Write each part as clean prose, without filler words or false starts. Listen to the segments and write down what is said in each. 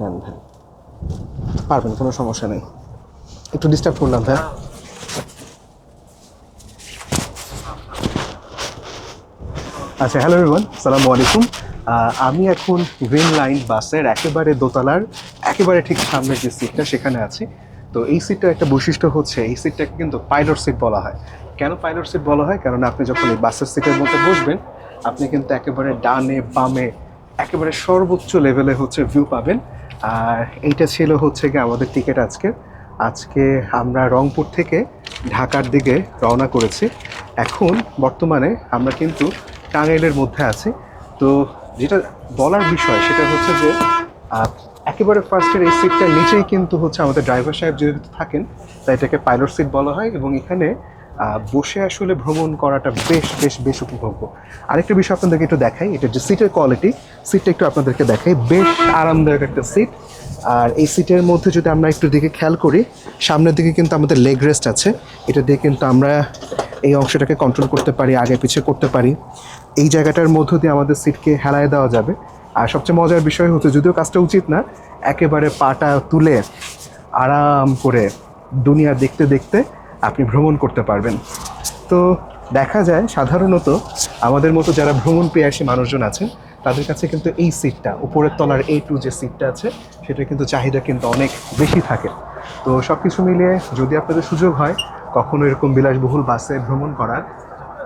নেন ভাই, পারবেন, কোনো সমস্যা নেই। একটু ডিস্টার্ব করলাম ভাই। আচ্ছা, হ্যালো এভরিওয়ান, আসসালামু আলাইকুম। আমি এখন গ্রিন লাইন বাসের একেবারে দোতলার একেবারে ঠিক সামনের যে সিটটা সেখানে আছি। তো এই সিটটার একটা বৈশিষ্ট্য হচ্ছে এই সিটটাকে কিন্তু পাইলট সিট বলা হয়। কেন পাইলট সিট বলা হয়? কারণ আপনি যখন এই বাসের সিটের মধ্যে বসবেন, আপনি কিন্তু একেবারে ডানে বামে একেবারে সর্বোচ্চ লেভেলে হচ্ছে ভিউ পাবেন। আর এইটা ছিল হচ্ছে গিয়ে আমাদের টিকিট আজকে। আজকে আমরা রংপুর থেকে ঢাকার দিকে রওনা করেছি। এখন বর্তমানে আমরা কিন্তু টাঙ্গাইলের মধ্যে আছি। তো যেটা বলার বিষয় সেটা হচ্ছে যে আহ, একেবারে ফার্স্টের এই সিটটার নিচেই কিন্তু হচ্ছে আমাদের ড্রাইভার সাহেব যেহেতু থাকেন, তাই এটাকে পাইলট সিট বলা হয়। এবং এখানে বসে আসলে ভ্রমণ করাটা বেশ বেশ বেশ উপভোগ্য। আরেকটা বিষয় আপনাদেরকে একটু দেখাই, এটা যে সিটের কোয়ালিটি, সিটটা একটু আপনাদেরকে দেখাই। বেশ আরামদায়ক একটা সিট। আর এই সিটের মধ্যে যদি আমরা একটু দিকে খেয়াল করি, সামনের দিকে কিন্তু আমাদের লেগ রেস্ট আছে। এটা দিয়ে কিন্তু আমরা এই অংশটাকে কন্ট্রোল করতে পারি, আগে পিছিয়ে করতে পারি। এই জায়গাটার মধ্য দিয়ে আমাদের সিটকে হেলায় দেওয়া যাবে। আর সবচেয়ে মজার বিষয় হচ্ছে, যদিও কাজটা উচিত না, একেবারে পাটা তুলে আরাম করে দুনিয়া দেখতে দেখতে আপনি ভ্রমণ করতে পারবেন। তো দেখা যায় সাধারণত আমাদের মতো যারা ভ্রমণ পেয়াসী মানুষজন আছেন, তাদের কাছে কিন্তু এই সিটটা, উপরের তলার A2 যে সিটটা আছে, সেটা কিন্তু চাহিদা কিন্তু অনেক বেশি থাকে। তো সব কিছু মিলিয়ে যদি আপনাদের সুযোগ হয় কখনো এরকম বিলাসবহুল বাসে ভ্রমণ করার,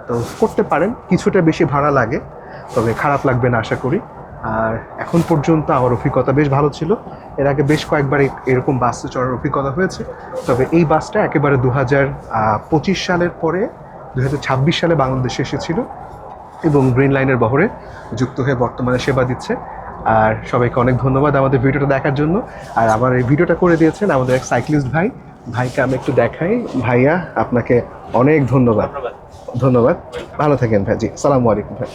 তো করতে পারেন। কিছুটা বেশি ভাড়া লাগে, তবে খারাপ লাগবে না আশা করি। আর এখন পর্যন্ত আমার অভিজ্ঞতা বেশ ভালো ছিল। এর আগে বেশ কয়েকবার এরকম বাসে চড়ার অভিজ্ঞতা হয়েছে। তবে এই বাসটা একেবারে 2025 সালের পরে 2026 সালে বাংলাদেশে এসেছিল এবং গ্রিন লাইনের বহরে যুক্ত হয়ে বর্তমানে সেবা দিচ্ছে। আর সবাইকে অনেক ধন্যবাদ আমাদের ভিডিওটা দেখার জন্য। আর আমার এই ভিডিওটা করে দিয়েছেন আমাদের এক সাইক্লিস্ট ভাই। ভাইকে আমি একটু দেখাই। ভাইয়া, আপনাকে অনেক ধন্যবাদ। ধন্যবাদ। ভালো থাকেন ভাই। জি, সালামু আলাইকুম ভাই।